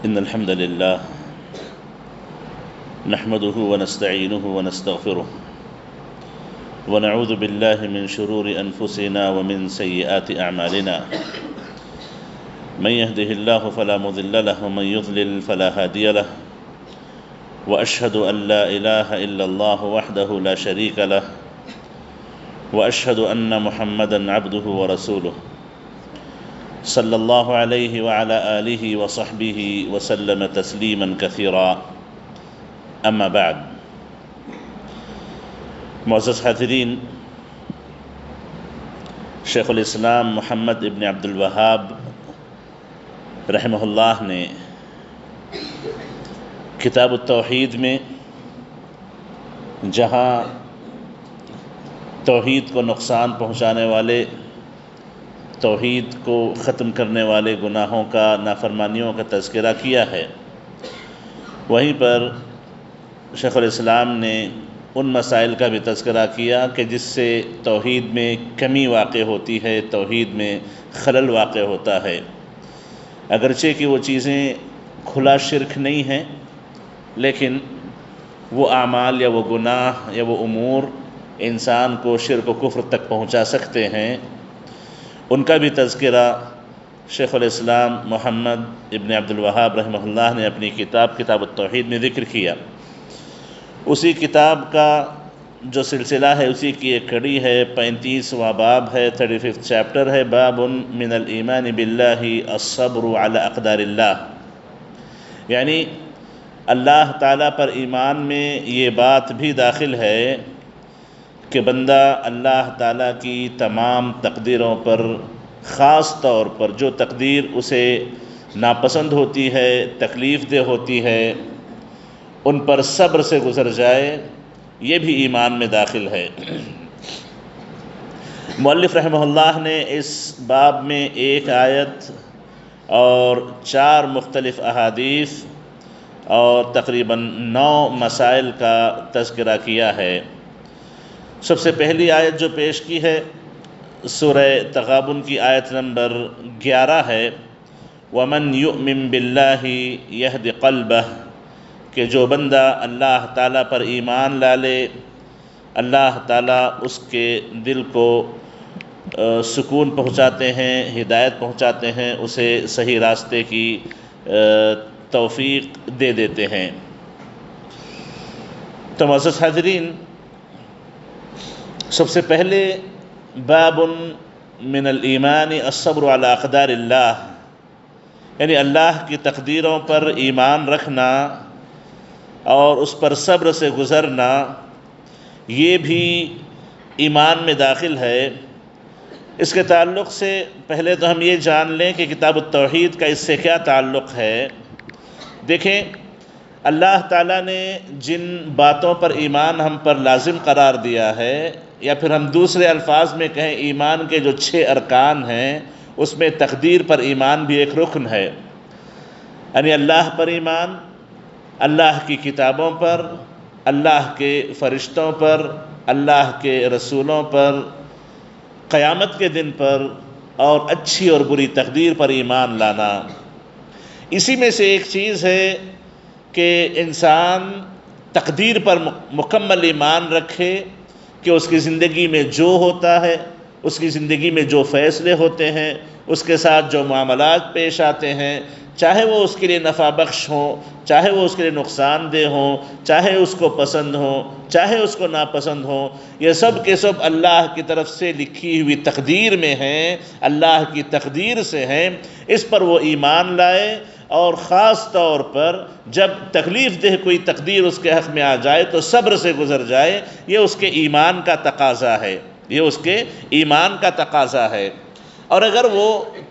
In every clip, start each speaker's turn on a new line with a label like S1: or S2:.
S1: إن الحمد لله نحمده ونستعينه ونستغفره ونعوذ بالله من شرور أنفسنا ومن سيئات أعمالنا من يهده الله فلا مضل له ومن يضلل فلا هادي له وأشهد أن لا إله إلا الله وحده لا شريك له وأشهد أن محمدًا عبده ورسوله صلى الله عليه وعلى آله وصحبه وسلم تسليما كثيرا اما بعد۔ معزز حاضرین، شیخ الاسلام محمد ابن عبد الوہاب رحمہ اللہ نے کتاب التوحید میں جہاں توحید کو نقصان پہنچانے والے، توحید کو ختم کرنے والے گناہوں کا، نافرمانیوں کا تذکرہ کیا ہے، وہیں پر شیخ الاسلام نے ان مسائل کا بھی تذکرہ کیا کہ جس سے توحید میں کمی واقع ہوتی ہے، توحید میں خلل واقع ہوتا ہے۔ اگرچہ کہ وہ چیزیں کھلا شرک نہیں ہیں، لیکن وہ اعمال یا وہ گناہ یا وہ امور انسان کو شرک و کفر تک پہنچا سکتے ہیں، ان کا بھی تذکرہ شیخ الاسلام محمد ابن عبد الوہاب رحمہ اللہ نے اپنی کتاب التوحید میں ذکر کیا۔ اسی کتاب کا جو سلسلہ ہے، اسی کی ایک کڑی ہے، 35واں باب ہے، 35th چیپٹر ہے، باب من الایمان باللہ الصبر علی اقدار اللہ، یعنی اللہ تعالیٰ پر ایمان میں یہ بات بھی داخل ہے کہ بندہ اللہ تعالیٰ کی تمام تقدیروں پر، خاص طور پر جو تقدیر اسے ناپسند ہوتی ہے، تکلیف دہ ہوتی ہے، ان پر صبر سے گزر جائے، یہ بھی ایمان میں داخل ہے۔ مؤلف رحمہ اللہ نے اس باب میں ایک آیت اور 4 مختلف احادیث اور تقریباً 9 مسائل کا تذکرہ کیا ہے۔ سب سے پہلی آیت جو پیش کی ہے سورہ تغابن کی آیت نمبر 11 ہے، وَمَنْ يُؤْمِن بِاللَّهِ يَهْدِ قَلْبَهُ، کہ جو بندہ اللہ تعالیٰ پر ایمان لا لے، اللہ تعالیٰ اس کے دل کو سکون پہنچاتے ہیں، ہدایت پہنچاتے ہیں، اسے صحیح راستے کی توفیق دے دیتے ہیں۔ تو معزز حاضرین، سب سے پہلے باب من الایمان الصبر علی اقدار اللہ، یعنی اللہ کی تقدیروں پر ایمان رکھنا اور اس پر صبر سے گزرنا، یہ بھی ایمان میں داخل ہے۔ اس کے تعلق سے پہلے تو ہم یہ جان لیں کہ کتاب التوحید کا اس سے کیا تعلق ہے۔ دیکھیں، اللہ تعالیٰ نے جن باتوں پر ایمان ہم پر لازم قرار دیا ہے، یا پھر ہم دوسرے الفاظ میں کہیں ایمان کے جو 6 ارکان ہیں، اس میں تقدیر پر ایمان بھی ایک رکن ہے، یعنی اللہ پر ایمان، اللہ کی کتابوں پر، اللہ کے فرشتوں پر، اللہ کے رسولوں پر، قیامت کے دن پر، اور اچھی اور بری تقدیر پر ایمان لانا۔ اسی میں سے ایک چیز ہے کہ انسان تقدیر پر مکمل ایمان رکھے کہ اس کی زندگی میں جو ہوتا ہے، اس کی زندگی میں جو فیصلے ہوتے ہیں، اس کے ساتھ جو معاملات پیش آتے ہیں، چاہے وہ اس کے لیے نفع بخش ہوں، چاہے وہ اس کے لیے نقصان دہ ہوں، چاہے اس کو پسند ہوں، چاہے اس کو ناپسند ہوں، یہ سب کے سب اللہ کی طرف سے لکھی ہوئی تقدیر میں ہیں، اللہ کی تقدیر سے ہیں، اس پر وہ ایمان لائے، اور خاص طور پر جب تکلیف دہ کوئی تقدیر اس کے حق میں آ جائے تو صبر سے گزر جائے، یہ اس کے ایمان کا تقاضا ہے، یہ اس کے ایمان کا تقاضا ہے۔ اور اگر وہ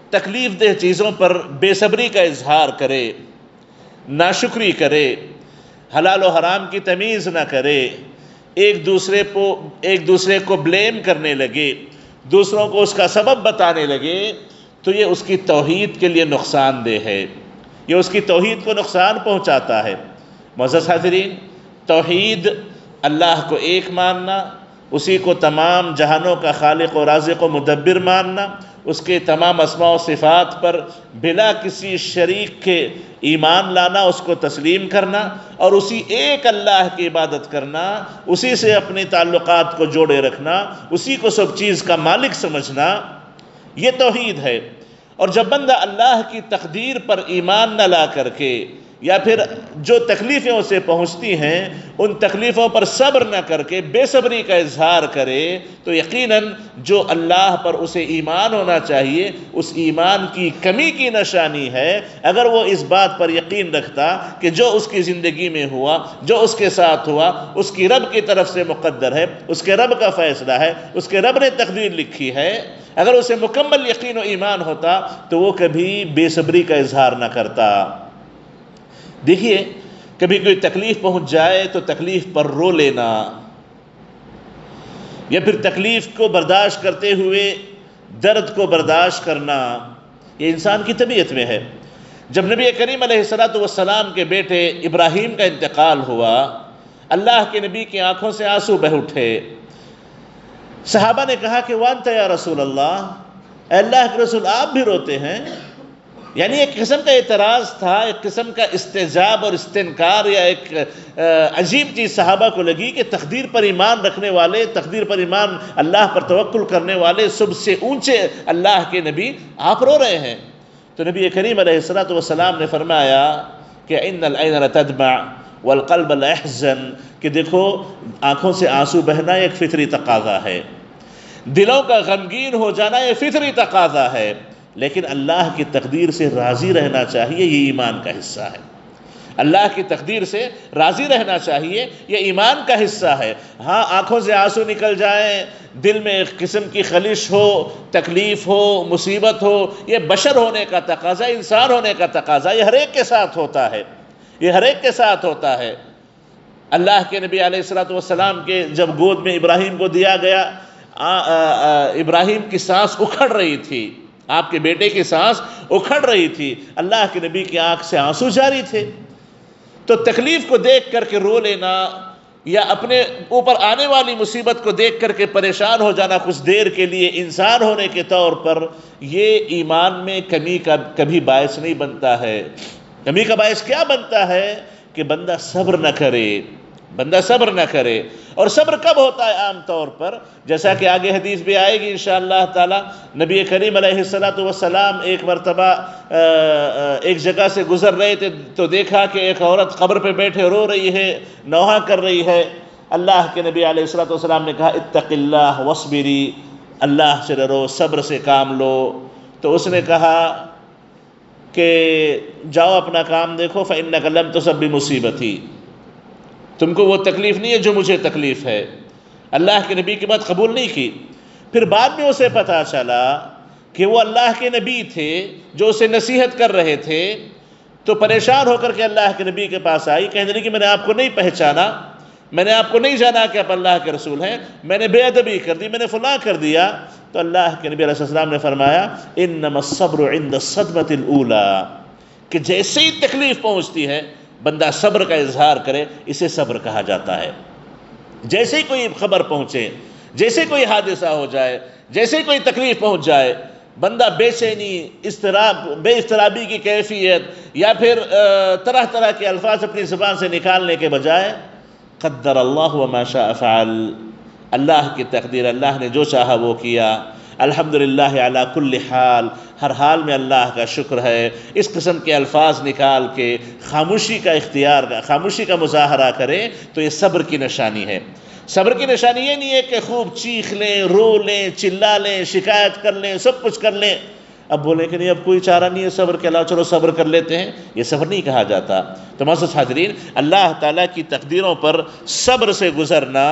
S1: تکلیف دہ چیزوں پر بے صبری کا اظہار کرے، ناشکری کرے، حلال و حرام کی تمیز نہ کرے، ایک دوسرے کو بلیم کرنے لگے، دوسروں کو اس کا سبب بتانے لگے، تو یہ اس کی توحید کے لیے نقصان دہ ہے، یہ اس کی توحید کو نقصان پہنچاتا ہے۔ معزز حاضرین، توحید اللہ کو ایک ماننا، اسی کو تمام جہانوں کا خالق و رازق و مدبر ماننا، اس کے تمام اسماء و صفات پر بلا کسی شریک کے ایمان لانا، اس کو تسلیم کرنا اور اسی ایک اللہ کی عبادت کرنا، اسی سے اپنے تعلقات کو جوڑے رکھنا، اسی کو سب چیز کا مالک سمجھنا، یہ توحید ہے۔ اور جب بندہ اللہ کی تقدیر پر ایمان نہ لا کر کے یا پھر جو تکلیفیں اسے پہنچتی ہیں ان تکلیفوں پر صبر نہ کر کے بے صبری کا اظہار کرے، تو یقیناً جو اللہ پر اسے ایمان ہونا چاہیے اس ایمان کی کمی کی نشانی ہے اگر وہ اس بات پر یقین رکھتا کہ جو اس کی زندگی میں ہوا، جو اس کے ساتھ ہوا، اس کی رب کی طرف سے مقدر ہے، اس کے رب کا فیصلہ ہے، اس کے رب نے تقدیر لکھی ہے۔ اگر اسے مکمل یقین و ایمان ہوتا تو وہ کبھی بے صبری کا اظہار نہ کرتا۔ دیکھیے، کبھی کوئی تکلیف پہنچ جائے تو تکلیف پر رو لینا یا پھر تکلیف کو برداشت کرتے ہوئے درد کو برداشت کرنا، یہ انسان کی طبیعت میں ہے۔ جب نبی کریم علیہ السلام کے بیٹے ابراہیم کا انتقال ہوا، اللہ کے نبی کی آنکھوں سے آنسو بہہ اٹھے۔ صحابہ نے کہا کہ وانت یا رسول اللہ، اے اللہ کے رسول آپ بھی روتے ہیں؟ یعنی ایک قسم کا اعتراض تھا، ایک قسم کا استعجاب اور استنکار، یا ایک عجیب چیز صحابہ کو لگی کہ تقدیر پر ایمان رکھنے والے، تقدیر پر ایمان اللہ پر توکل کرنے والے سب سے اونچے اللہ کے نبی آپ رو رہے ہیں۔ تو نبی کریم علیہ السلام نے فرمایا کہ ان العین لتدمع والقلب ليحزن، کہ دیکھو آنکھوں سے آنسو بہنا ایک فطری تقاضا ہے، دلوں کا غمگین ہو جانا یہ فطری تقاضا ہے، لیکن اللہ کی تقدیر سے راضی رہنا چاہیے، یہ ایمان کا حصہ ہے۔ اللہ کی تقدیر سے راضی رہنا چاہیے، یہ ایمان کا حصہ ہے۔ ہاں، آنکھوں سے آنسو نکل جائیں، دل میں ایک قسم کی خلش ہو، تکلیف ہو، مصیبت ہو، یہ بشر ہونے کا تقاضا، انسان ہونے کا تقاضا، یہ ہر ایک کے ساتھ ہوتا ہے، یہ ہر ایک کے ساتھ ہوتا ہے۔ اللہ کے نبی علیہ السلام کے جب گود میں ابراہیم کو دیا گیا، ابراہیم کی سانس اکھڑ رہی تھی، آپ کے بیٹے کی سانس اکھڑ رہی تھی، اللہ کے نبی کی آنکھ سے آنسو جاری تھے۔ تو تکلیف کو دیکھ کر کے رو لینا یا اپنے اوپر آنے والی مصیبت کو دیکھ کر کے پریشان ہو جانا کچھ دیر کے لیے انسان ہونے کے طور پر، یہ ایمان میں کمی کا کبھی باعث نہیں بنتا ہے۔ کمی کا باعث کیا بنتا ہے کہ بندہ صبر نہ کرے، بندہ صبر نہ کرے۔ اور صبر کب ہوتا ہے عام طور پر؟ جیسا کہ آگے حدیث بھی آئے گی انشاءاللہ تعالی، نبی کریم علیہ السلام ایک مرتبہ ایک جگہ سے گزر رہے تھے تو دیکھا کہ ایک عورت قبر پہ بیٹھے رو رہی ہے، نوحہ کر رہی ہے۔ اللہ کے نبی علیہ السلام نے کہا اتق اللہ واصبری، اللہ سے ڈرو، صبر سے کام لو۔ تو اس نے کہا کہ جاؤ اپنا کام دیکھو، فإنک لم تصب بمصیبتی، تم کو وہ تکلیف نہیں ہے جو مجھے تکلیف ہے۔ اللہ کے نبی کی بات قبول نہیں کی۔ پھر بعد میں اسے پتہ چلا کہ وہ اللہ کے نبی تھے جو اسے نصیحت کر رہے تھے، تو پریشان ہو کر کے اللہ کے نبی کے پاس آئی، کہنے لگی کہ میں نے آپ کو نہیں پہچانا، میں نے آپ کو نہیں جانا کہ آپ اللہ کے رسول ہیں، میں نے بے ادبی کر دی، میں نے فلاں کر دیا۔ تو اللہ کے نبی علیہ السلام نے فرمایا انما الصبر عند الصدمة الاولى، کہ جیسے ہی تکلیف پہنچتی ہے بندہ صبر کا اظہار کرے، اسے صبر کہا جاتا ہے۔ جیسے ہی کوئی خبر پہنچے، جیسے کوئی حادثہ ہو جائے، جیسے کوئی تکلیف پہنچ جائے، بندہ بے چینی، بے اضطرابی کی کیفیت یا پھر طرح طرح کے الفاظ اپنی زبان سے نکالنے کے بجائے قدر اللہ وما شاء فعل، اللہ کی تقدیر، اللہ نے جو چاہا وہ کیا، الحمدللہ علی کل حال، ہر حال میں اللہ کا شکر ہے، اس قسم کے الفاظ نکال کے خاموشی کا اختیار، خاموشی کا مظاہرہ کرے تو یہ صبر کی نشانی ہے۔ صبر کی نشانی یہ نہیں ہے کہ خوب چیخ لیں، رو لیں، چلا لیں، شکایت کر لیں، سب کچھ کر لیں، اب بولیں کہ نہیں اب کوئی چارہ نہیں ہے صبر کے علاوہ، چلو صبر کر لیتے ہیں، یہ صبر نہیں کہا جاتا۔ تو معزز حاضرین، اللہ تعالیٰ کی تقدیروں پر صبر سے گزرنا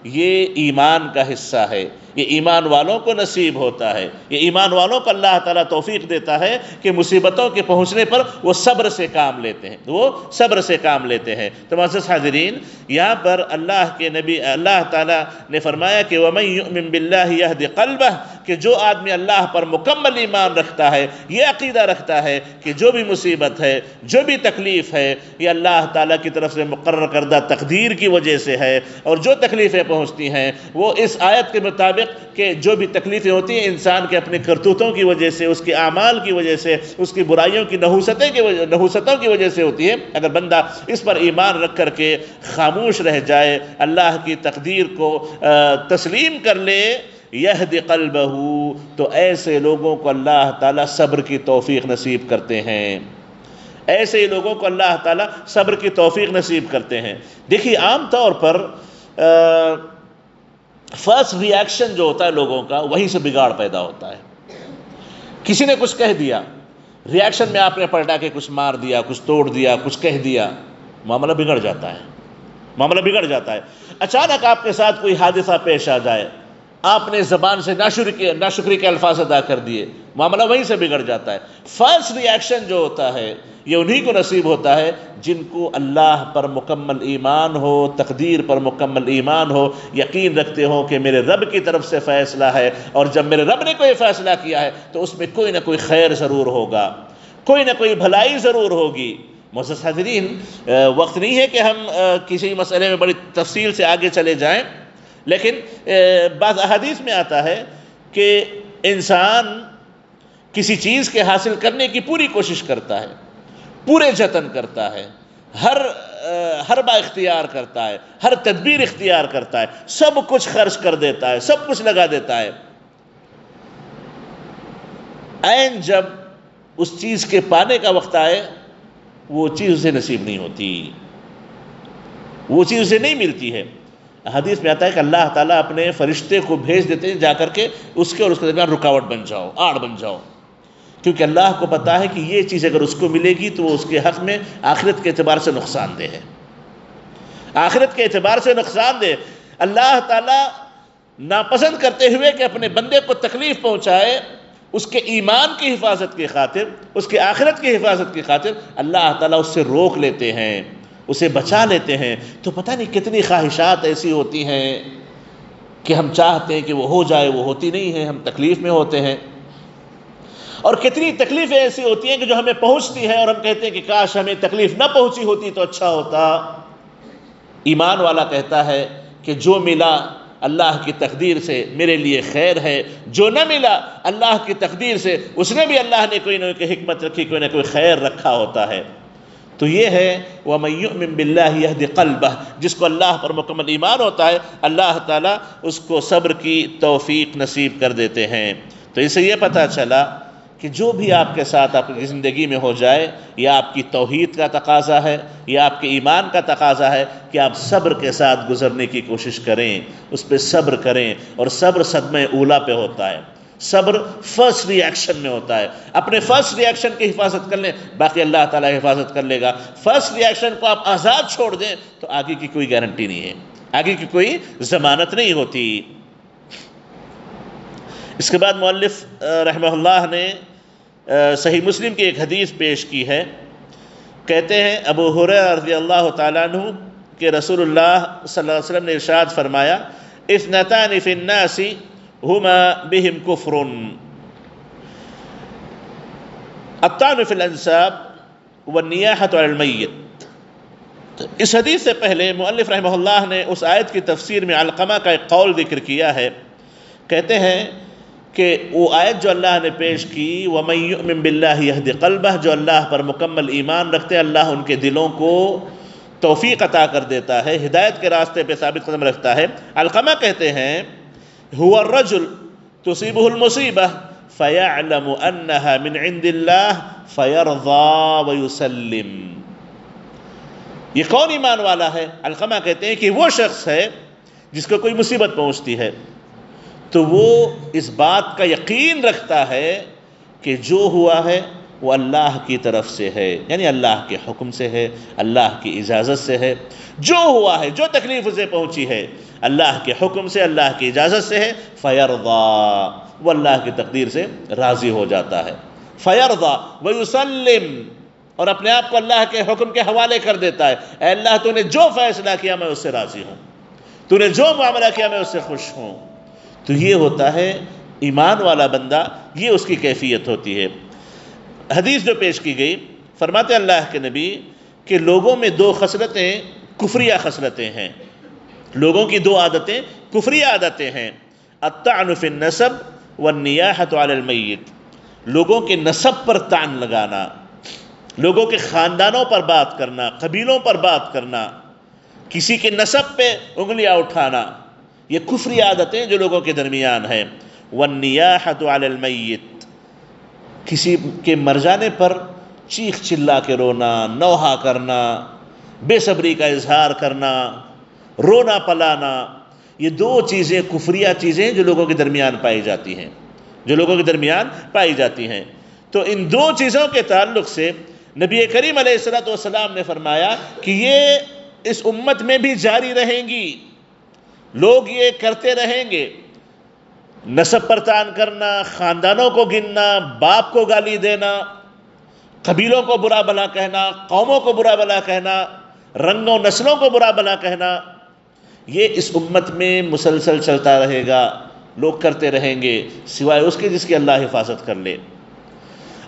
S1: یہ ایمان کا حصہ ہے، یہ ایمان والوں کو نصیب ہوتا ہے، یہ ایمان والوں کو اللہ تعالیٰ توفیق دیتا ہے کہ مصیبتوں کے پہنچنے پر وہ صبر سے کام لیتے ہیں، وہ صبر سے کام لیتے ہیں۔ تو معزز حاضرین، یہاں پر اللہ کے نبی اللہ تعالیٰ نے فرمایا کہ وَمَن يُؤْمِن بِاللَّهِ يَهْدِ قَلْبَهُ، کہ جو آدمی اللہ پر مکمل ایمان رکھتا ہے، یہ عقیدہ رکھتا ہے کہ جو بھی مصیبت ہے، جو بھی تکلیف ہے، یہ اللہ تعالیٰ کی طرف سے مقرر کردہ تقدیر کی وجہ سے ہے، اور جو تکلیفیں پہنچتی ہیں وہ اس آیت کے مطابق مطابق کہ جو بھی تکلیفیں ہوتی ہیں انسان کے اپنے کرتوتوں کی وجہ سے، اس کے اعمال کی وجہ سے، اس کی برائیوں کی نحوستوں کی وجہ سے ہوتی ہے، اگر بندہ اس پر ایمان رکھ کر کے خاموش رہ جائے، اللہ کی تقدیر کو تسلیم کر لے، یہد قلبہ، تو ایسے لوگوں کو اللہ تعالیٰ صبر کی توفیق نصیب کرتے ہیں، ایسے ہی لوگوں کو اللہ تعالیٰ صبر کی توفیق نصیب کرتے ہیں۔ دیکھیے عام طور پر فرسٹ ری ایکشن جو ہوتا ہے لوگوں کا، وہیں سے بگاڑ پیدا ہوتا ہے۔ کسی نے کچھ کہہ دیا، ری ایکشن میں آپ نے پلٹا کے کچھ مار دیا، کچھ توڑ دیا، کچھ کہہ دیا، معاملہ بگڑ جاتا ہے، معاملہ بگڑ جاتا ہے۔ اچانک آپ کے ساتھ کوئی حادثہ پیش آ جائے، آپ نے زبان سے ناشکری کے الفاظ ادا کر دیے، معاملہ وہیں سے بگڑ جاتا ہے۔ فرسٹ ری ایکشن جو ہوتا ہے یہ انہی کو نصیب ہوتا ہے جن کو اللہ پر مکمل ایمان ہو، تقدیر پر مکمل ایمان ہو، یقین رکھتے ہو کہ میرے رب کی طرف سے فیصلہ ہے، اور جب میرے رب نے کوئی فیصلہ کیا ہے تو اس میں کوئی نہ کوئی خیر ضرور ہوگا، کوئی نہ کوئی بھلائی ضرور ہوگی۔ معزز حاضرین، وقت نہیں ہے کہ ہم کسی مسئلے میں بڑی تفصیل سے آگے چلے جائیں، لیکن بعض احادیث میں آتا ہے کہ انسان کسی چیز کے حاصل کرنے کی پوری کوشش کرتا ہے، پورے جتن کرتا ہے، ہر با اختیار کرتا ہے، ہر تدبیر اختیار کرتا ہے، سب کچھ خرچ کر دیتا ہے، سب کچھ لگا دیتا ہے، عین جب اس چیز کے پانے کا وقت آئے وہ چیز اسے نصیب نہیں ہوتی، وہ چیز اسے نہیں ملتی ہے۔ حدیث میں آتا ہے کہ اللہ تعالیٰ اپنے فرشتے کو بھیج دیتے ہیں، جا کر کے اس کے اور اس کے درمیان رکاوٹ بن جاؤ، آڑ بن جاؤ، کیونکہ اللہ کو پتا ہے کہ یہ چیز اگر اس کو ملے گی تو وہ اس کے حق میں آخرت کے اعتبار سے نقصان دہ ہے، آخرت کے اعتبار سے نقصان دہ۔ اللہ تعالیٰ ناپسند کرتے ہوئے کہ اپنے بندے کو تکلیف پہنچائے، اس کے ایمان کی حفاظت کی خاطر، اس کے آخرت کی حفاظت کی خاطر اللہ تعالیٰ اس سے روک لیتے ہیں، اسے بچا لیتے ہیں۔ تو پتہ نہیں کتنی خواہشات ایسی ہوتی ہیں کہ ہم چاہتے ہیں کہ وہ ہو جائے، وہ ہوتی نہیں ہے، ہم تکلیف میں ہوتے ہیں، اور کتنی تکلیفیں ایسی ہوتی ہیں کہ جو ہمیں پہنچتی ہیں اور ہم کہتے ہیں کہ کاش ہمیں تکلیف نہ پہنچی ہوتی تو اچھا ہوتا۔ ایمان والا کہتا ہے کہ جو ملا اللہ کی تقدیر سے میرے لیے خیر ہے، جو نہ ملا اللہ کی تقدیر سے اس نے بھی اللہ نے کوئی نہ کوئی حکمت رکھی، کوئی نہ کوئی خیر رکھا ہوتا ہے۔ تو یہ ہے وَمَن يُؤْمِن بِاللَّهِ يَهْدِ قَلْبَهُ، جس کو اللہ پر مکمل ایمان ہوتا ہے اللہ تعالیٰ اس کو صبر کی توفیق نصیب کر دیتے ہیں۔ تو اس سے یہ پتہ چلا کہ جو بھی آپ کے ساتھ آپ کی زندگی میں ہو جائے، یا آپ کی توحید کا تقاضا ہے یا آپ کے ایمان کا تقاضا ہے کہ آپ صبر کے ساتھ گزرنے کی کوشش کریں، اس پہ صبر کریں، اور صبر صدمہ اولا پہ ہوتا ہے، صبر فرسٹ ری ایکشن میں ہوتا ہے۔ اپنے فرسٹ ری ایکشن کی حفاظت کر لیں، باقی اللہ تعالیٰ حفاظت کر لے گا۔ فرسٹ ری ایکشن کو آپ آزاد چھوڑ دیں تو آگے کی کوئی گارنٹی نہیں ہے، آگے کی کوئی ضمانت نہیں ہوتی۔ اس کے بعد مؤلف رحمہ اللہ نے صحیح مسلم کی ایک حدیث پیش کی ہے، کہتے ہیں ابو ہریرہ رضی اللہ تعالیٰ عنہ کہ رسول اللہ صلی اللہ علیہ وسلم نے ارشاد فرمایا، اثنتان فی الناس ہما بہم کفر، الطعن فی الانساب والنیاحۃ علی المیت۔ اس حدیث سے پہلے مؤلف رحمہ اللہ نے اس آیت کی تفسیر میں علقمہ کا ایک قول ذکر کیا ہے، کہتے ہیں کہ وہ آیت جو اللہ نے پیش کی وَمَن يُؤْمِن بِاللَّهِ يَهْدِ قَلْبَهُ، جو اللہ پر مکمل ایمان رکھتے ہیں اللہ ان کے دلوں کو توفیق عطا کر دیتا ہے، ہدایت کے راستے پہ ثابت قدم رکھتا ہے۔ علقمہ کہتے ہیں هُوَ الرَّجُلُ تُصِيبُهُ الْمُصِيبَةُ فَيَعْلَمُ أَنَّهَا مِنْ عِنْدِ اللَّهِ فَيَرْضَى وَيُسَلِّمُ۔ یہ کون ایمان والا ہے؟ علقمہ کہتے ہیں کہ وہ شخص ہے جس کو کوئی مصیبت پہنچتی ہے تو وہ اس بات کا یقین رکھتا ہے کہ جو ہوا ہے وہ اللہ کی طرف سے ہے، یعنی اللہ کے حکم سے ہے، اللہ کی اجازت سے ہے، جو ہوا ہے، جو تکلیف اسے پہنچی ہے اللہ کے حکم سے، اللہ کی اجازت سے ہے، فَيَرْضَى، وہ اللہ کی تقدیر سے راضی ہو جاتا ہے، فَيَرْضَى وَيُسَلِّمُ، اور اپنے آپ کو اللہ کے حکم کے حوالے کر دیتا ہے، اے اللہ تو نے جو فیصلہ کیا میں اس سے راضی ہوں، تو نے جو معاملہ کیا میں اس سے خوش ہوں۔ تو یہ ہوتا ہے ایمان والا بندہ، یہ اس کی کیفیت ہوتی ہے۔ حدیث جو پیش کی گئی، فرماتے اللہ کے نبی کہ لوگوں میں دو خصلتیں کفریہ خصلتیں ہیں، لوگوں کی دو عادتیں کفریہ عادتیں ہیں۔ الطعن فی النسب والنیاحۃ علی المیت، لوگوں کے نسب پر طعن لگانا، لوگوں کے خاندانوں پر بات کرنا، قبیلوں پر بات کرنا، کسی کے نسب پہ انگلیاں اٹھانا، یہ کفری عادتیں جو لوگوں کے درمیان ہیں۔ والنیاحۃ علی المیت، کسی کے مر جانے پر چیخ چلا کے رونا، نوحہ کرنا، بے صبری کا اظہار کرنا، رونا پلانا، یہ دو چیزیں کفریہ چیزیں جو لوگوں کے درمیان پائی جاتی ہیں، جو لوگوں کے درمیان پائی جاتی ہیں۔ تو ان دو چیزوں کے تعلق سے نبی کریم علیہ السلام نے فرمایا کہ یہ اس امت میں بھی جاری رہیں گی، لوگ یہ کرتے رہیں گے، نسب پر طعن کرنا، خاندانوں کو گننا، باپ کو گالی دینا، قبیلوں کو برا بھلا کہنا، قوموں کو برا بھلا کہنا، رنگوں نسلوں کو برا بھلا کہنا، یہ اس امت میں مسلسل چلتا رہے گا، لوگ کرتے رہیں گے، سوائے اس کے جس کی اللہ حفاظت کر لے۔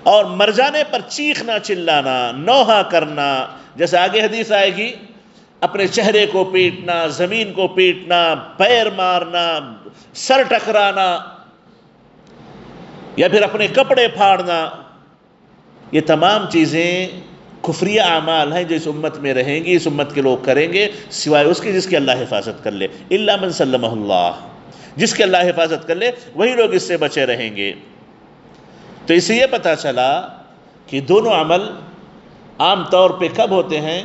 S1: اور مر جانے پر چیخنا چلانا، نوحہ کرنا، جیسے آگے حدیث آئے گی، اپنے چہرے کو پیٹنا، زمین کو پیٹنا، پیر مارنا، سر ٹکرانا، یا پھر اپنے کپڑے پھاڑنا، یہ تمام چیزیں کفریہ اعمال ہیں جو اس امت میں رہیں گی، اس امت کے لوگ کریں گے، سوائے اس کے جس کی اللہ حفاظت کر لے۔ الا من سلمہ اللہ، جس کی اللہ حفاظت کر لے وہی لوگ اس سے بچے رہیں گے۔ تو اس سے یہ پتہ چلا کہ دونوں عمل عام طور پہ کب ہوتے ہیں؟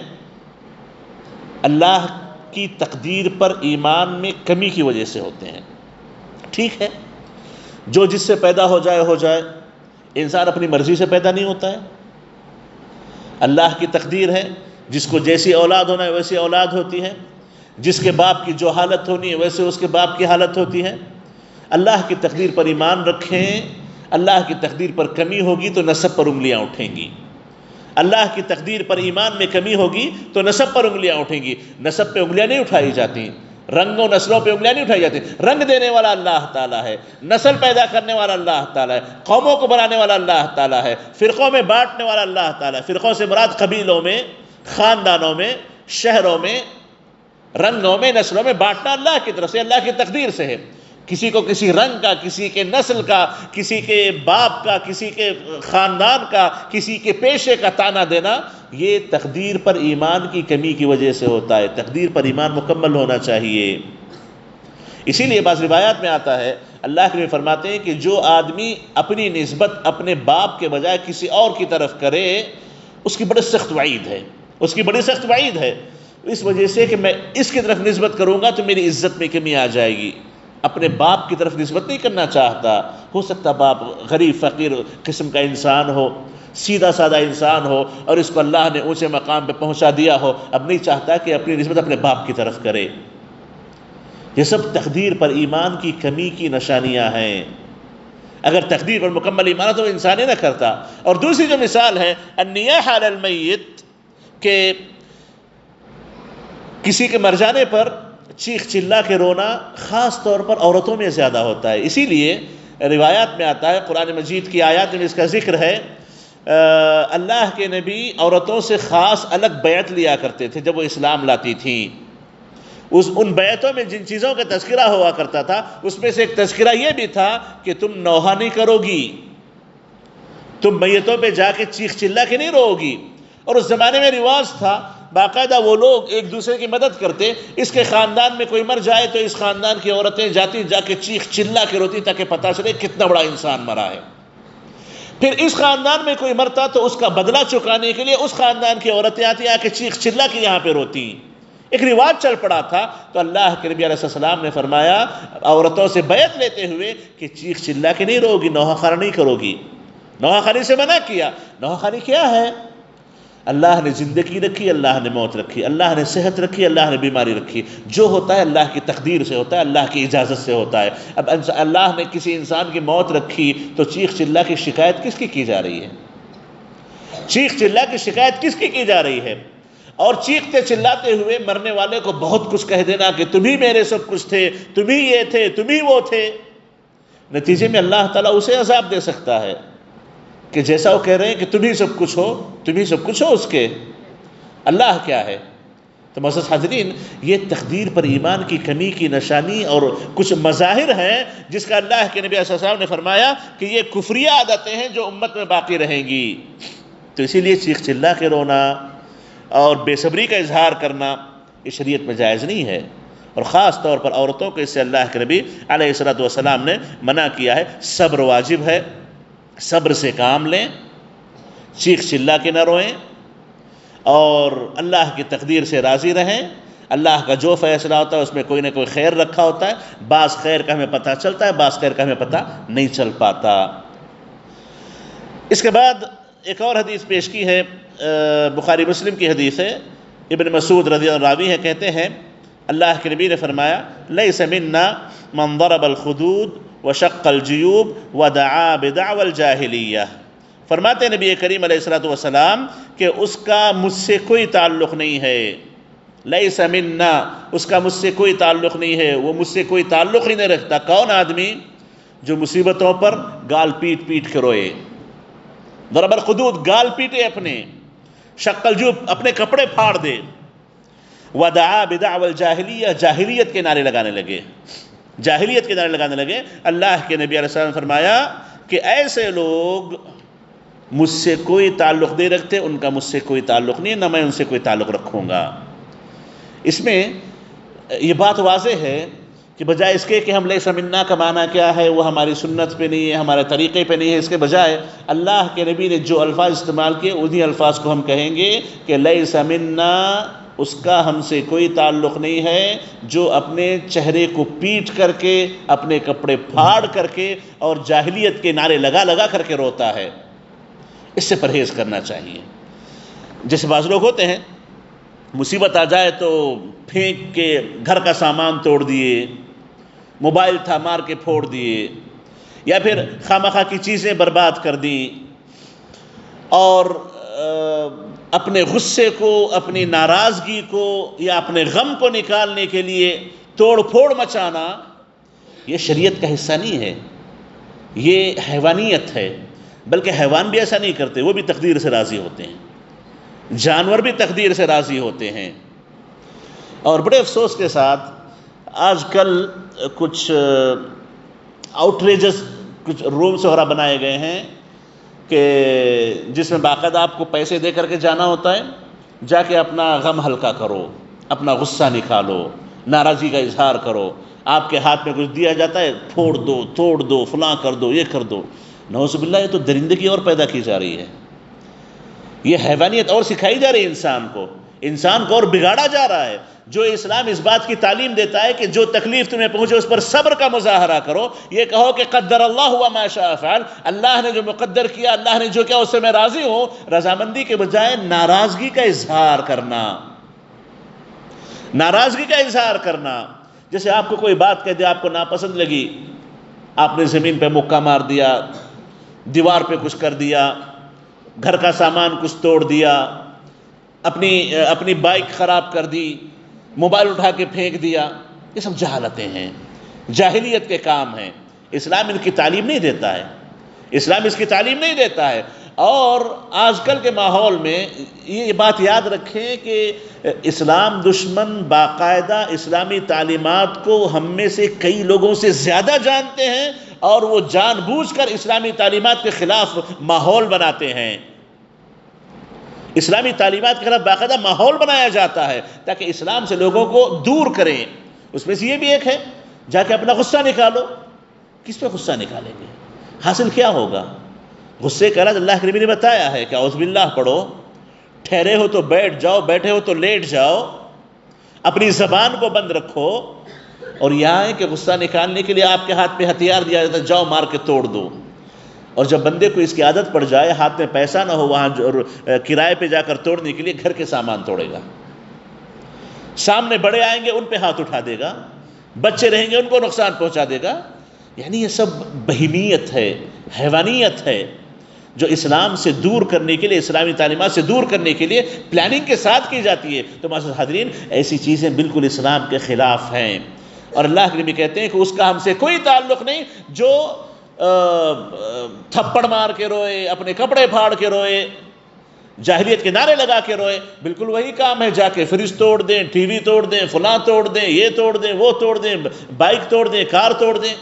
S1: اللہ کی تقدیر پر ایمان میں کمی کی وجہ سے ہوتے ہیں۔ ٹھیک ہے، جو جس سے پیدا ہو جائے، انسان اپنی مرضی سے پیدا نہیں ہوتا ہے، اللہ کی تقدیر ہے، جس کو جیسی اولاد ہونا ہے ویسی اولاد ہوتی ہے، جس کے باپ کی جو حالت ہونی ہے ویسے اس کے باپ کی حالت ہوتی ہے۔ اللہ کی تقدیر پر ایمان رکھیں، اللہ کی تقدیر پر کمی ہوگی تو نسب پر انگلیاں اٹھیں گی، اللہ کی تقدیر پر ایمان میں کمی ہوگی تو نسب پر انگلیاں اٹھیں گی۔ نسب پہ انگلیاں نہیں اٹھائی جاتی، رنگوں نسلوں پہ انگلیاں نہیں اٹھائی جاتی، رنگ دینے والا اللہ تعالیٰ ہے، نسل پیدا کرنے والا اللہ تعالیٰ ہے، قوموں کو بنانے والا اللہ تعالیٰ ہے، فرقوں میں بانٹنے والا اللہ تعالیٰ ہے۔ فرقوں سے مراد قبیلوں میں، خاندانوں میں، شہروں میں، رنگوں میں، نسلوں میں بانٹنا اللہ کی طرف سے، اللہ کی تقدیر سے ہے۔ کسی کو کسی رنگ کا، کسی کے نسل کا، کسی کے باپ کا، کسی کے خاندان کا، کسی کے پیشے کا تانا دینا، یہ تقدیر پر ایمان کی کمی کی وجہ سے ہوتا ہے۔ تقدیر پر ایمان مکمل ہونا چاہیے۔ اسی لیے بعض روایات میں آتا ہے، اللہ کے نبی فرماتے ہیں کہ جو آدمی اپنی نسبت اپنے باپ کے بجائے کسی اور کی طرف کرے، اس کی بڑی سخت وعید ہے، اس کی بڑی سخت وعید ہے، اس وجہ سے کہ میں اس کی طرف نسبت کروں گا تو میری عزت میں کمی آ جائے گی۔ اپنے باپ کی طرف نسبت نہیں کرنا چاہتا، ہو سکتا باپ غریب فقیر قسم کا انسان ہو، سیدھا سادہ انسان ہو، اور اس کو اللہ نے اونچے مقام پہ پہنچا دیا ہو، اب نہیں چاہتا کہ اپنی نسبت اپنے باپ کی طرف کرے۔ یہ سب تقدیر پر ایمان کی کمی کی نشانیاں ہیں۔ اگر تقدیر پر مکمل ایمان تو انسان ہی نہ کرتا۔ اور دوسری جو مثال ہے النیاح علی المیت، کہ کسی کے مر جانے پر چیخ چلا کے رونا خاص طور پر عورتوں میں زیادہ ہوتا ہے۔ اسی لیے روایات میں آتا ہے، قرآن مجید کی آیات میں اس کا ذکر ہے، اللہ کے نبی عورتوں سے خاص الگ بیعت لیا کرتے تھے جب وہ اسلام لاتی تھیں۔ ان بیعتوں میں جن چیزوں کا تذکرہ ہوا کرتا تھا، اس میں سے ایک تذکرہ یہ بھی تھا کہ تم نوحہ نہیں کرو گی، تم میتوں پہ جا کے چیخ چلا کے نہیں رو گی۔ اور اس زمانے میں رواج تھا، باقاعدہ وہ لوگ ایک دوسرے کی مدد کرتے، اس کے خاندان میں کوئی مر جائے تو اس خاندان کی عورتیں جاتی جا کے چیخ چلا کے روتی تاکہ پتہ چلے کتنا بڑا انسان مرا ہے۔ پھر اس خاندان میں کوئی مرتا تو اس کا بدلہ چکانے کے لیے اس خاندان کی عورتیں آتی آ کے چیخ چلا کے یہاں پہ روتی۔ ایک رواج چل پڑا تھا، تو اللہ کے نبی علیہ السلام نے فرمایا عورتوں سے بیعت لیتے ہوئے کہ چیخ چلا کے نہیں رو گی، نوحہ خوانی نہیں کرو گی۔ نوحہ خوانی سے منع کیا۔ نوحہ خوانی کیا ہے؟ اللہ نے زندگی رکھی، اللہ نے موت رکھی، اللہ نے صحت رکھی، اللہ نے بیماری رکھی۔ جو ہوتا ہے اللہ کی تقدیر سے ہوتا ہے، اللہ کی اجازت سے ہوتا ہے۔ اب اللہ نے کسی انسان کی موت رکھی تو چیخ چلا کی شکایت کس کی جا رہی ہے؟ چیخ چلا کی شکایت کس کی جا رہی ہے؟ اور چیختے چلاتے ہوئے مرنے والے کو بہت کچھ کہہ دینا کہ تم ہی میرے سب کچھ تھے، تم ہی یہ تھے، تم ہی وہ تھے، نتیجے میں اللہ تعالیٰ اسے عذاب دے سکتا ہے کہ جیسا وہ کہہ رہے ہیں کہ تم ہی سب کچھ ہو، تم ہی سب کچھ ہو اس کے۔ اللہ کیا ہے؟ تو معزز حاضرین، یہ تقدیر پر ایمان کی کمی کی نشانی اور کچھ مظاہر ہیں جس کا اللہ کے نبی صلی اللہ علیہ وسلم نے فرمایا کہ یہ کفریہ عادتیں ہیں جو امت میں باقی رہیں گی۔ تو اسی لیے چیخ چلا کے رونا اور بے صبری کا اظہار کرنا یہ شریعت میں جائز نہیں ہے، اور خاص طور پر عورتوں کو اس سے اللہ کے نبی علیہ الصلوۃ والسلام نے منع کیا ہے۔ صبر واجب ہے، صبر سے کام لیں، چیخ چلا کے نہ روئیں، اور اللہ کی تقدیر سے راضی رہیں۔ اللہ کا جو فیصلہ ہوتا ہے اس میں کوئی نہ کوئی خیر رکھا ہوتا ہے، بعض خیر کا ہمیں پتہ چلتا ہے، بعض خیر کا ہمیں پتہ نہیں چل پاتا۔ اس کے بعد ایک اور حدیث پیش کی ہے، بخاری مسلم کی حدیث ہے، ابن مسعود رضی اللہ عنہ راوی ہے، کہتے ہیں اللہ کے نبی نے فرمایا لیس منا من ضرب الخدود وشق الجیوب ودعا بدعوى الجاہلیہ۔ فرماتے نبی کریم علیہ الصلوۃ والسلام کہ اس کا مجھ سے کوئی تعلق نہیں ہے، لیس منا، اس کا مجھ سے کوئی تعلق نہیں ہے، وہ مجھ سے کوئی تعلق ہی نہیں رکھتا۔ کون آدمی؟ جو مصیبتوں پر گال پیٹ پیٹ کے روئے، ضرب الخدود، گال پیٹے اپنے، شق الجیوب، اپنے کپڑے پھاڑ دے، ودعا بدعوى الجاہلیہ، جاہلیت کے نعرے لگانے لگے، جاہلیت کے نعرے لگانے لگے۔ اللہ کے نبی علیہ السلام نے فرمایا کہ ایسے لوگ مجھ سے کوئی تعلق نہیں رکھتے، ان کا مجھ سے کوئی تعلق نہیں ہے، نہ میں ان سے کوئی تعلق رکھوں گا۔ اس میں یہ بات واضح ہے کہ بجائے اس کے کہ ہم لیس منا کا معنی کیا ہے، وہ ہماری سنت پہ نہیں ہے، ہمارے طریقے پہ نہیں ہے، اس کے بجائے اللہ کے نبی نے جو الفاظ استعمال کیے انہی الفاظ کو ہم کہیں گے کہ لیس منا، اس کا ہم سے کوئی تعلق نہیں ہے جو اپنے چہرے کو پیٹ کر کے، اپنے کپڑے پھاڑ کر کے اور جاہلیت کے نعرے لگا لگا کر کے روتا ہے۔ اس سے پرہیز کرنا چاہیے۔ جیسے بعض لوگ ہوتے ہیں مصیبت آ جائے تو پھینک کے گھر کا سامان توڑ دیے، موبائل تھا مار کے پھوڑ دیے، یا پھر خامخواہ کی چیزیں برباد کر دی، اور اپنے غصے کو، اپنی ناراضگی کو یا اپنے غم کو نکالنے کے لیے توڑ پھوڑ مچانا، یہ شریعت کا حصہ نہیں ہے، یہ حیوانیت ہے۔ بلکہ حیوان بھی ایسا نہیں کرتے، وہ بھی تقدیر سے راضی ہوتے ہیں، جانور بھی تقدیر سے راضی ہوتے ہیں۔ اور بڑے افسوس کے ساتھ آج کل کچھ آؤٹریجز، کچھ رومس وغیرہ بنائے گئے ہیں کہ جس میں باقاعدہ آپ کو پیسے دے کر کے جانا ہوتا ہے، جا کے اپنا غم ہلکا کرو، اپنا غصہ نکالو، ناراضگی کا اظہار کرو۔ آپ کے ہاتھ میں کچھ دیا جاتا ہے، پھوڑ دو، توڑ دو، فلاں کر دو، یہ کر دو۔ نعوذ باللہ، یہ تو درندگی اور پیدا کی جا رہی ہے، یہ حیوانیت اور سکھائی جا رہی ہے انسان کو اور بگاڑا جا رہا ہے۔ جو اسلام اس بات کی تعلیم دیتا ہے کہ جو تکلیف تمہیں پہنچے اس پر صبر کا مظاہرہ کرو، یہ کہو کہ قدر اللہ وما شاء فعل، اللہ نے جو مقدر کیا، اللہ نے جو کیا اس سے میں راضی ہوں۔ رضامندی کے بجائے ناراضگی کا اظہار کرنا، ناراضگی کا اظہار کرنا۔ جیسے آپ کو کوئی بات کہہ دے، آپ کو ناپسند لگی، آپ نے زمین پہ مکہ مار دیا، دیوار پہ کچھ کر دیا، گھر کا سامان کچھ توڑ دیا، اپنی بائک خراب کر دی، موبائل اٹھا کے پھینک دیا، یہ سب جہالتیں ہیں، جاہلیت کے کام ہیں۔ اسلام ان کی تعلیم نہیں دیتا ہے، اسلام اس کی تعلیم نہیں دیتا ہے۔ اور آج کل کے ماحول میں یہ بات یاد رکھیں کہ اسلام دشمن باقاعدہ اسلامی تعلیمات کو ہم میں سے کئی لوگوں سے زیادہ جانتے ہیں، اور وہ جان بوجھ کر اسلامی تعلیمات کے خلاف ماحول بناتے ہیں۔ اسلامی تعلیمات کے خلاف باقاعدہ ماحول بنایا جاتا ہے تاکہ اسلام سے لوگوں کو دور کریں۔ اس میں سے یہ بھی ایک ہے، جا کے اپنا غصہ نکالو۔ کس پہ غصہ نکالیں گے؟ حاصل کیا ہوگا؟ غصے کا علاج اللہ کے نبی نے بتایا ہے کہ اعوذ باللہ پڑھو، ٹھہرے ہو تو بیٹھ جاؤ، بیٹھے ہو تو لیٹ جاؤ، اپنی زبان کو بند رکھو۔ اور یہاں ہے کہ غصہ نکالنے کے لیے آپ کے ہاتھ میں ہتھیار دیا جاتا ہے، جاؤ مار کے توڑ دو۔ اور جب بندے کو اس کی عادت پڑ جائے، ہاتھ میں پیسہ نہ ہو وہاں کرائے پہ جا کر توڑنے کے لیے، گھر کے سامان توڑے گا، سامنے بڑے آئیں گے ان پہ ہاتھ اٹھا دے گا، بچے رہیں گے ان کو نقصان پہنچا دے گا۔ یعنی یہ سب بہیمیت ہے، حیوانیت ہے، جو اسلام سے دور کرنے کے لیے، اسلامی تعلیمات سے دور کرنے کے لیے پلاننگ کے ساتھ کی جاتی ہے۔ تو معزز حاضرین، ایسی چیزیں بالکل اسلام کے خلاف ہیں، اور اللہ کے نبی کہتے ہیں کہ اس کا ہم سے کوئی تعلق نہیں جو تھپڑ مار کے روئے، اپنے کپڑے پھاڑ کے روئے، جاہلیت کے نعرے لگا کے روئے، بالکل وہی کام ہے، جا کے فریج توڑ دیں، ٹی وی توڑ دیں، فلاں توڑ دیں، یہ توڑ دیں، وہ توڑ دیں، بائک توڑ دیں، کار توڑ دیں۔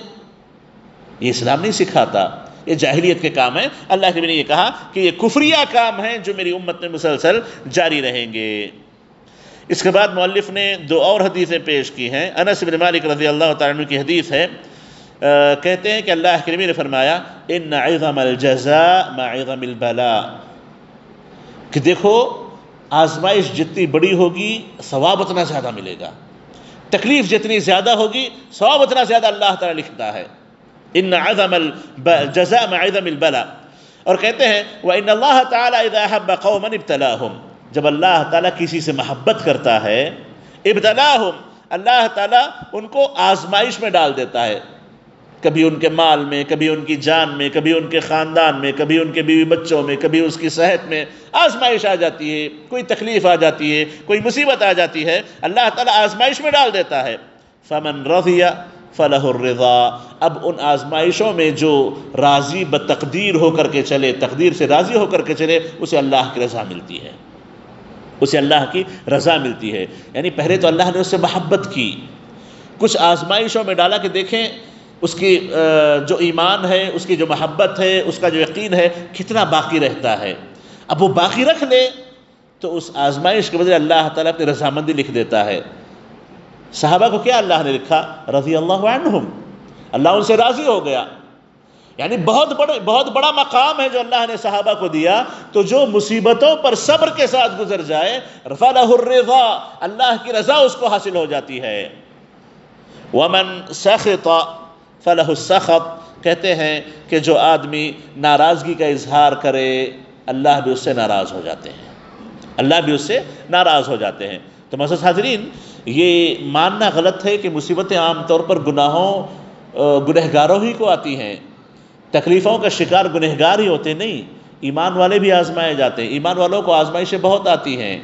S1: یہ اسلام نہیں سکھاتا، یہ جاہلیت کے کام ہیں۔ اللہ کے نبی نے یہ کہا کہ یہ کفریہ کام ہیں جو میری امت میں مسلسل جاری رہیں گے۔ اس کے بعد مؤلف نے دو اور حدیثیں پیش کی ہیں۔ انس بن مالک رضی اللہ تعالیٰ عنہ کی حدیث ہے، کہتے ہیں کہ اللہ کے نبی نے فرمایا ان عظم الجزاء مع عظم البلاء، کہ دیکھو آزمائش جتنی بڑی ہوگی ثواب اتنا زیادہ ملے گا، تکلیف جتنی زیادہ ہوگی ثواب اتنا زیادہ اللہ تعالیٰ لکھتا ہے۔ ان عظم الجزاء مع عظم البلاء، اور کہتے ہیں وَإِنَّ اللَّهَ تَعَالَى إِذَا أَحَبَّ قَوْمًا ابْتَلَاهُمْ، جب اللہ تعالیٰ کسی سے محبت کرتا ہے، ابتلاہم، اللہ تعالیٰ ان کو آزمائش میں ڈال دیتا ہے، کبھی ان کے مال میں، کبھی ان کی جان میں، کبھی ان کے خاندان میں، کبھی ان کے بیوی بچوں میں، کبھی اس کی صحت میں آزمائش آ جاتی ہے، کوئی تکلیف آ جاتی ہے، کوئی مصیبت آ جاتی ہے، اللہ تعالیٰ آزمائش میں ڈال دیتا ہے۔ فمن رضی فلہ الرضا، اب ان آزمائشوں میں جو راضی بتقدیر ہو کر کے چلے، تقدیر سے راضی ہو کر کے چلے، اسے اللہ کی رضا ملتی ہے، اسے اللہ کی رضا ملتی ہے۔ یعنی پہلے تو اللہ نے اس سے محبت کی، کچھ آزمائشوں میں ڈالا کہ دیکھیں اس کی جو ایمان ہے، اس کی جو محبت ہے، اس کا جو یقین ہے کتنا باقی رہتا ہے۔ اب وہ باقی رکھ لے تو اس آزمائش کے بدلے اللہ تعالیٰ اپنی رضامندی لکھ دیتا ہے۔ صحابہ کو کیا اللہ نے لکھا؟ رضی اللہ عنہم، اللہ ان سے راضی ہو گیا۔ یعنی بہت بڑا مقام ہے جو اللہ نے صحابہ کو دیا۔ تو جو مصیبتوں پر صبر کے ساتھ گزر جائے، فلہ الرضا، اللہ کی رضا اس کو حاصل ہو جاتی ہے۔ ومن سخط فلہ السخط، کہتے ہیں کہ جو آدمی ناراضگی کا اظہار کرے، اللہ بھی اس سے ناراض ہو جاتے ہیں، اللہ بھی اس سے ناراض ہو جاتے ہیں۔ تو معزز حاضرین، یہ ماننا غلط ہے کہ مصیبتیں عام طور پر گنہگاروں ہی کو آتی ہیں، تکلیفوں کا شکار گنہگار ہی ہوتے نہیں، ایمان والے بھی آزمائے جاتے ہیں، ایمان والوں کو آزمائشیں بہت آتی ہیں۔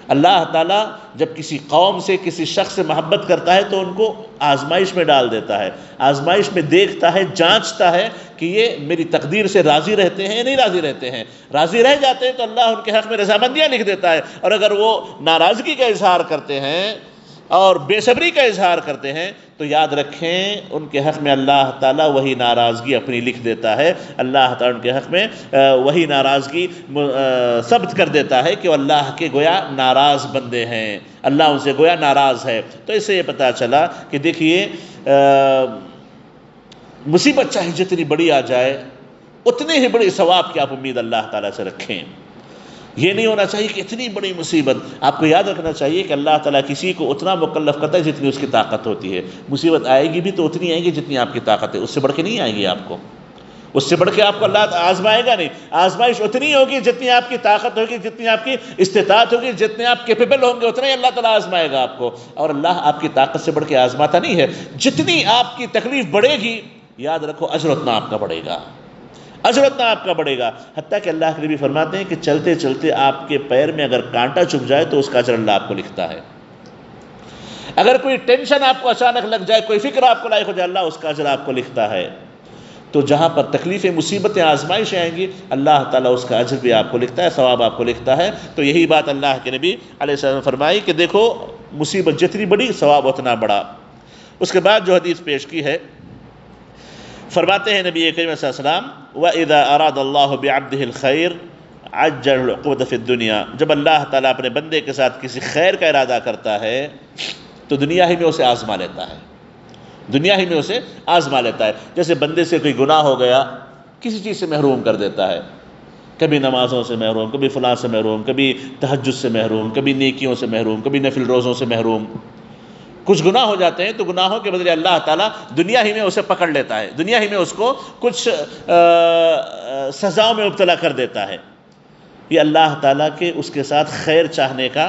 S1: اللہ تعالیٰ جب کسی قوم سے، کسی شخص سے محبت کرتا ہے تو ان کو آزمائش میں ڈال دیتا ہے، آزمائش میں دیکھتا ہے، جانچتا ہے کہ یہ میری تقدیر سے راضی رہتے ہیں یا نہیں راضی رہتے ہیں۔ راضی رہ جاتے ہیں تو اللہ ان کے حق میں رضامندیاں لکھ دیتا ہے، اور اگر وہ ناراضگی کا اظہار کرتے ہیں اور بے صبری کا اظہار کرتے ہیں تو یاد رکھیں ان کے حق میں اللہ تعالیٰ وہی ناراضگی اپنی لکھ دیتا ہے، اللہ تعالیٰ ان کے حق میں وہی ناراضگی ثبت کر دیتا ہے کہ وہ اللہ کے گویا ناراض بندے ہیں، اللہ ان سے گویا ناراض ہے۔ تو اس سے یہ پتہ چلا کہ دیکھیے مصیبت چاہے جتنی بڑی آ جائے اتنے ہی بڑی ثواب کی آپ امید اللہ تعالیٰ سے رکھیں۔ یہ نہیں ہونا چاہیے کہ اتنی بڑی مصیبت، آپ کو یاد رکھنا چاہیے کہ اللہ تعالیٰ کسی کو اتنا مکلف کرتا ہے جتنی اس کی طاقت ہوتی ہے۔ مصیبت آئے گی بھی تو اتنی آئے گی جتنی آپ کی طاقت ہے، اس سے بڑھ کے نہیں آئے گی آپ کو، اس سے بڑھ کے آپ کو اللہ آزمائے گا نہیں۔ آزمائش اتنی ہوگی جتنی آپ کی طاقت ہوگی، جتنی آپ کی استطاعت ہوگی، جتنے آپ کیپیبل ہوں گے اتنا ہی اللہ تعالیٰ آزمائے گا آپ کو۔ اور اللہ آپ کی طاقت سے بڑھ کے آزماتا نہیں ہے، جتنی آپ کی تکلیف بڑھے گی یاد رکھو اجر اتنا آپ کا بڑھے گا، اجر اتنا آپ کا بڑھے گا۔ حتیٰ کہ اللہ کے نبی فرماتے ہیں کہ چلتے چلتے آپ کے پیر میں اگر کانٹا چبھ جائے تو اس کا اجر اللہ آپ کو لکھتا ہے۔ اگر کوئی ٹینشن آپ کو اچانک لگ جائے، کوئی فکر آپ کو لاحق ہو جائے، اللہ اس کا اجر آپ کو لکھتا ہے۔ تو جہاں پر تکلیفیں، مصیبتیں، آزمائشیں آئیں گی اللہ تعالیٰ اس کا اجر بھی آپ کو لکھتا ہے، ثواب آپ کو لکھتا ہے۔ تو یہی بات اللہ کے نبی علیہ السلام نے فرمائی کہ دیکھو مصیبت جتنی بڑی ثواب اتنا بڑا۔ اس کے بعد جو حدیث پیش کی ہے، فرماتے ہیں نبی کریم صلی اللہ علیہ وسلم وَإِذَا أَرَادَ اللَّهُ بِعَبْدِهِ الْخَيْرِ عَجَّلَ الْعُقُوبَةَ فِي الدُّنْيَا، جب اللہ تعالیٰ اپنے بندے کے ساتھ کسی خیر کا ارادہ کرتا ہے تو دنیا ہی میں اسے آزما لیتا ہے، دنیا ہی میں اسے آزما لیتا ہے۔ جیسے بندے سے کوئی گناہ ہو گیا، کسی چیز سے محروم کر دیتا ہے، کبھی نمازوں سے محروم، کبھی فلاں سے محروم، کبھی تہجد سے محروم، کبھی نیکیوں سے محروم، کبھی نفل روزوں سے محروم۔ کچھ گناہ ہو جاتے ہیں تو گناہوں کے بدلے اللہ تعالیٰ دنیا ہی میں اسے پکڑ لیتا ہے، دنیا ہی میں اس کو کچھ سزاؤں میں مبتلا کر دیتا ہے۔ یہ اللہ تعالیٰ کے اس کے ساتھ خیر چاہنے کا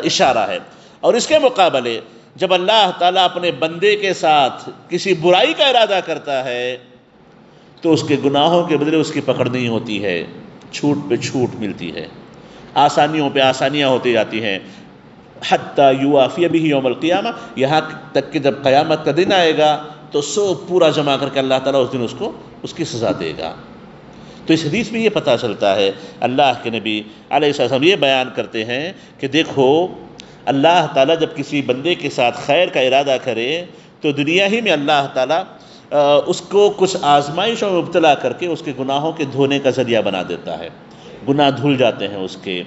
S1: اشارہ ہے۔ اور اس کے مقابلے جب اللہ تعالیٰ اپنے بندے کے ساتھ کسی برائی کا ارادہ کرتا ہے تو اس کے گناہوں کے بدلے اس کی پکڑ نہیں ہوتی ہے، چھوٹ پہ چھوٹ ملتی ہے، آسانیوں پہ آسانیاں ہوتی جاتی ہیں، حتیٰ یوافی بہ یوم القیامہ، یہاں تک کہ جب قیامت کا دن آئے گا تو سو پورا جمع کر کے اللہ تعالیٰ اس دن اس کو اس کی سزا دے گا۔ تو اس حدیث میں یہ پتہ چلتا ہے، اللہ کے نبی علیہ السلام یہ بیان کرتے ہیں کہ دیکھو اللہ تعالیٰ جب کسی بندے کے ساتھ خیر کا ارادہ کرے تو دنیا ہی میں اللہ تعالیٰ اس کو کچھ آزمائشوں میں مبتلا کر کے اس کے گناہوں کے دھونے کا ذریعہ بنا دیتا ہے. گناہ دھل جاتے ہیں، اس کے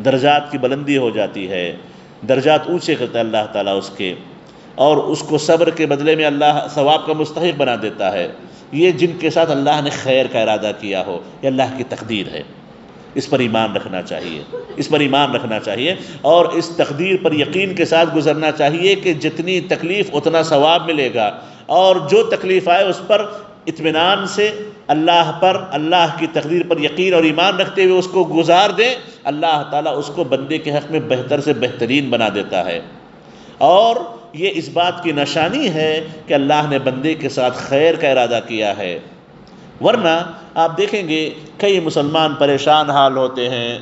S1: درجات کی بلندی ہو جاتی ہے، درجات اونچے کرتا ہے اللہ تعالیٰ اس کے، اور اس کو صبر کے بدلے میں اللہ ثواب کا مستحق بنا دیتا ہے. یہ جن کے ساتھ اللہ نے خیر کا ارادہ کیا ہو، یہ اللہ کی تقدیر ہے. اس پر ایمان رکھنا چاہیے، اس پر ایمان رکھنا چاہیے، اور اس تقدیر پر یقین کے ساتھ گزرنا چاہیے کہ جتنی تکلیف اتنا ثواب ملے گا، اور جو تکلیف آئے اس پر اطمینان سے اللہ پر، اللہ کی تقدیر پر یقین اور ایمان رکھتے ہوئے اس کو گزار دیں. اللہ تعالیٰ اس کو بندے کے حق میں بہتر سے بہترین بنا دیتا ہے. اور یہ اس بات کی نشانی ہے کہ اللہ نے بندے کے ساتھ خیر کا ارادہ کیا ہے. ورنہ آپ دیکھیں گے کئی مسلمان پریشان حال ہوتے ہیں،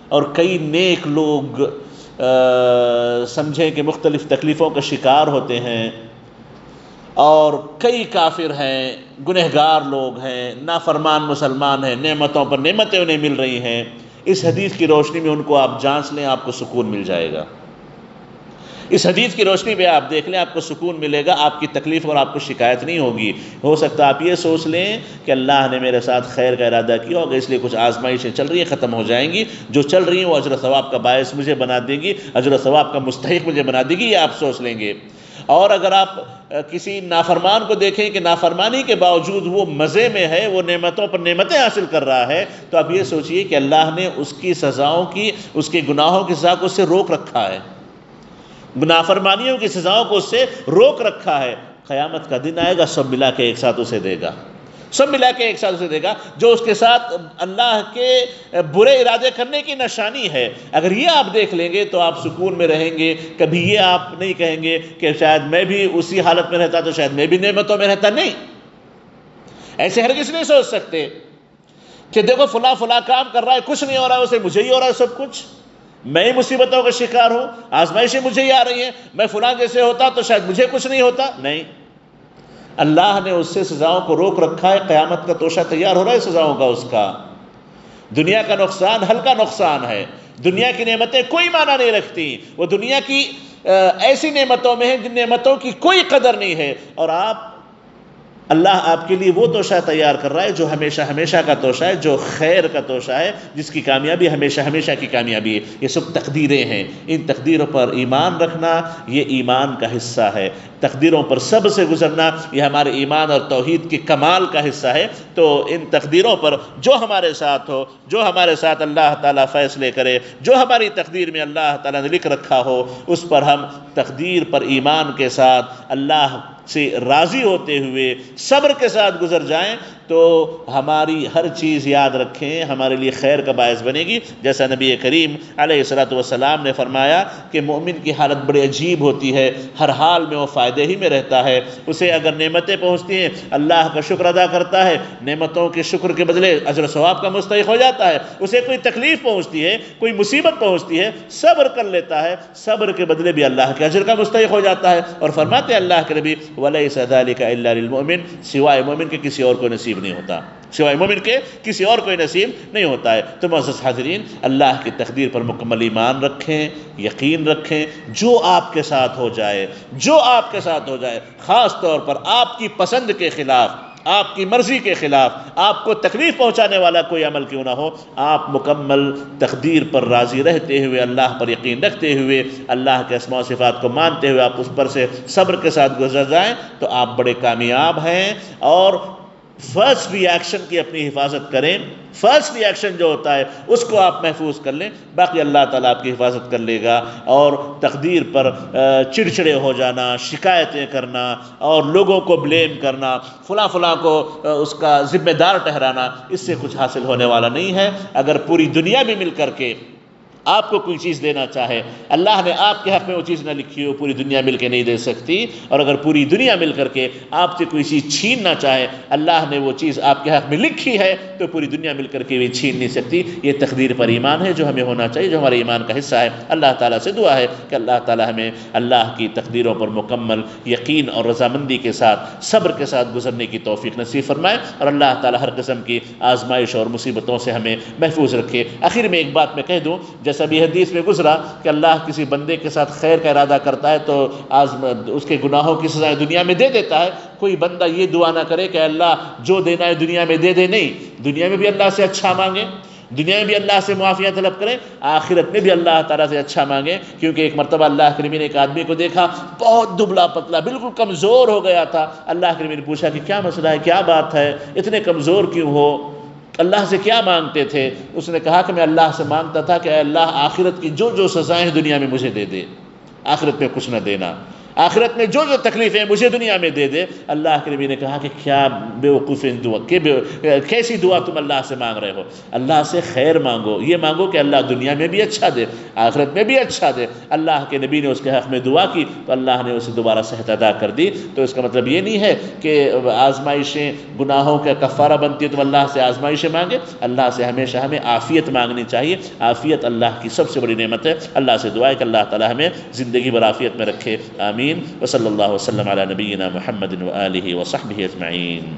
S1: اور کئی نیک لوگ سمجھیں کہ مختلف تکلیفوں کا شکار ہوتے ہیں، اور کئی کافر ہیں، گنہگار لوگ ہیں، نافرمان مسلمان ہیں، نعمتوں پر نعمتیں انہیں مل رہی ہیں. اس حدیث کی روشنی میں ان کو آپ جانچ لیں، آپ کو سکون مل جائے گا. اس حدیث کی روشنی میں آپ دیکھ لیں، آپ کو سکون ملے گا، آپ کی تکلیف اور آپ کو شکایت نہیں ہوگی. ہو سکتا آپ یہ سوچ لیں کہ اللہ نے میرے ساتھ خیر کا ارادہ کیا ہوگا، اس لیے کچھ آزمائشیں چل رہی ہیں، ختم ہو جائیں گی، جو چل رہی ہیں وہ اجر و ثواب کا باعث مجھے بنا دے گی، اجر و ثواب کا مستحق مجھے بنا دے گی، یہ آپ سوچ لیں گے. اور اگر آپ کسی نافرمان کو دیکھیں کہ نافرمانی کے باوجود وہ مزے میں ہے، وہ نعمتوں پر نعمتیں حاصل کر رہا ہے، تو آپ یہ سوچئے کہ اللہ نے اس کی سزاؤں کی، اس کے گناہوں کی سزا کو اس سے روک رکھا ہے، نافرمانیوں کی سزاؤں کو اس سے روک رکھا ہے. قیامت کا دن آئے گا، سب ملا کے ایک ساتھ اسے دے گا، سب ملا کے ایک ساتھ اسے دے گا، جو اس کے ساتھ اللہ کے برے ارادے کرنے کی نشانی ہے. اگر یہ آپ دیکھ لیں گے تو آپ سکون میں رہیں گے. کبھی یہ آپ نہیں کہیں گے کہ شاید میں بھی اسی حالت میں رہتا تو شاید میں بھی نعمتوں میں رہتا. نہیں، ایسے ہرگز نہیں سوچ سکتے کہ دیکھو فلاں فلاں کام کر رہا ہے، کچھ نہیں ہو رہا ہے اسے، مجھے ہی ہو رہا ہے سب کچھ، میں ہی مصیبتوں کا شکار ہوں، آزمائشیں مجھے ہی آ رہی ہیں، میں فلاں جیسے ہوتا تو شاید مجھے کچھ نہیں ہوتا. نہیں، اللہ نے اس سے سزاؤں کو روک رکھا ہے. قیامت کا توشہ تیار ہو رہا ہے سزاؤں کا. اس کا دنیا کا نقصان ہلکا نقصان ہے. دنیا کی نعمتیں کوئی معنی نہیں رکھتی، وہ دنیا کی ایسی نعمتوں میں ہیں جن نعمتوں کی کوئی قدر نہیں ہے. اور اللہ آپ کے لیے وہ توشہ تیار کر رہا ہے جو ہمیشہ ہمیشہ کا توشہ ہے، جو خیر کا توشہ ہے، جس کی کامیابی ہمیشہ ہمیشہ کی کامیابی ہے. یہ سب تقدیریں ہیں. ان تقدیروں پر ایمان رکھنا یہ ایمان کا حصہ ہے. تقدیروں پر صبر سے گزرنا یہ ہمارے ایمان اور توحید کے کمال کا حصہ ہے. تو ان تقدیروں پر جو ہمارے ساتھ ہو، جو ہمارے ساتھ اللہ تعالیٰ فیصلے کرے، جو ہماری تقدیر میں اللہ تعالیٰ نے لکھ رکھا ہو، اس پر ہم تقدیر پر ایمان کے ساتھ اللہ سے راضی ہوتے ہوئے صبر کے ساتھ گزر جائیں تو ہماری ہر چیز یاد رکھیں ہمارے لیے خیر کا باعث بنے گی. جیسا نبی کریم علیہ السلام نے فرمایا کہ مومن کی حالت بڑی عجیب ہوتی ہے، ہر حال میں وہ فائدے ہی میں رہتا ہے. اسے اگر نعمتیں پہنچتی ہیں اللہ کا شکر ادا کرتا ہے، نعمتوں کے شکر کے بدلے اجر و ثواب کا مستحق ہو جاتا ہے. اسے کوئی تکلیف پہنچتی ہے، کوئی مصیبت پہنچتی ہے، صبر کر لیتا ہے، صبر کے بدلے بھی اللہ کے اجر کا مستحق ہو جاتا ہے. اور فرماتے ہیں اللہ کے نبی وَلَيْسَ ذَلِكَ إِلَّا لِلْمُؤْمِنِ، سوائے مومن کے کسی اور کو نصیب نہیں ہوتا، سوائے مومن کے کسی اور کوئی نصیب نہیں ہوتا ہے. تو معزز حاضرین، اللہ کی تقدیر پر مکمل ایمان رکھیں، یقین رکھیں. جو آپ کے ساتھ ہو جائے، جو آپ کے ساتھ ہو جائے، خاص طور پر آپ کی پسند کے خلاف، آپ کی مرضی کے خلاف، آپ کو تکلیف پہنچانے والا کوئی عمل کیوں نہ ہو، آپ مکمل تقدیر پر راضی رہتے ہوئے، اللہ پر یقین رکھتے ہوئے، اللہ کے اسماء و صفات کو مانتے ہوئے آپ اس پر سے صبر کے ساتھ گزر جائیں تو آپ بڑے کامیاب ہیں. اور فرسٹ ری ایکشن کی اپنی حفاظت کریں. فرسٹ ری ایکشن جو ہوتا ہے اس کو آپ محفوظ کر لیں، باقی اللہ تعالیٰ آپ کی حفاظت کر لے گا. اور تقدیر پر چڑچڑے ہو جانا، شکایتیں کرنا اور لوگوں کو بلیم کرنا، فلاں فلاں کو اس کا ذمہ دار ٹھہرانا، اس سے کچھ حاصل ہونے والا نہیں ہے. اگر پوری دنیا بھی مل کر کے آپ کو کوئی چیز دینا چاہے، اللہ نے آپ کے حق میں وہ چیز نہ لکھی ہو، پوری دنیا مل کے نہیں دے سکتی، اور اگر پوری دنیا مل کر کے آپ سے کوئی چیز چھیننا چاہے، اللہ نے وہ چیز آپ کے حق میں لکھی ہے تو پوری دنیا مل کر کے بھی چھین نہیں سکتی۔ یہ تقدیر پر ایمان ہے جو ہمیں ہونا چاہیے، جو ہمارے ایمان کا حصہ ہے۔ اللہ تعالیٰ سے دعا ہے کہ اللہ تعالیٰ ہمیں اللہ کی تقدیروں پر مکمل یقین اور رضامندی کے ساتھ، صبر کے ساتھ گزرنے کی توفیق نصیب فرمائے، اور اللہ تعالیٰ ہر قسم کی آزمائش اور مصیبتوں سے ہمیں محفوظ رکھے۔ آخر میں ایک بات میں کہہ دوں، جیسا بھی حدیث میں گزرا کہ اللہ کسی بندے کے ساتھ خیر کا ارادہ کرتا ہے تو اس کے گناہوں کی سزائیں دنیا میں دے دیتا ہے۔ کوئی بندہ یہ دعا نہ کرے کہ اللہ جو دینا ہے دنیا میں دے دے، نہیں، دنیا میں بھی اللہ سے اچھا مانگے، دنیا میں بھی اللہ سے معافیاں طلب کرے، آخرت میں بھی اللہ تعالیٰ سے اچھا مانگے۔ کیونکہ ایک مرتبہ اللہ کے نبی نے ایک آدمی کو دیکھا، بہت دبلا پتلا، بالکل کمزور ہو گیا تھا۔ اللہ کے نبی نے پوچھا کہ کیا مسئلہ ہے، کیا بات ہے، اتنے کمزور کیوں ہو، اللہ سے کیا مانگتے تھے؟ اس نے کہا کہ میں اللہ سے مانگتا تھا کہ اے اللہ آخرت کی جو جو سزائیں ہیں دنیا میں مجھے دے دے، آخرت میں کچھ نہ دینا، آخرت میں جو جو تکلیفیں ہیں مجھے دنیا میں دے دے۔ اللہ کے نبی نے کہا کہ کیا بے وقوف دعا، کیسی دعا تم اللہ سے مانگ رہے ہو؟ اللہ سے خیر مانگو، یہ مانگو کہ اللہ دنیا میں بھی اچھا دے، آخرت میں بھی اچھا دے۔ اللہ کے نبی نے اس کے حق میں دعا کی تو اللہ نے اسے دوبارہ صحت عطا کر دی۔ تو اس کا مطلب یہ نہیں ہے کہ آزمائشیں گناہوں کا کفارہ بنتی ہے تم اللہ سے آزمائشیں مانگے، اللہ سے ہمیشہ ہمیں عافیت مانگنی چاہیے۔ عافیت اللہ کی سب سے بڑی نعمت ہے۔ اللہ سے دعا ہے کہ اللہ تعالی ہمیں زندگی بھر عافیت میں رکھے، آمین۔ وصلی اللہ وسلم علی نبینا محمد وآلہ وصحبہ اجمعین۔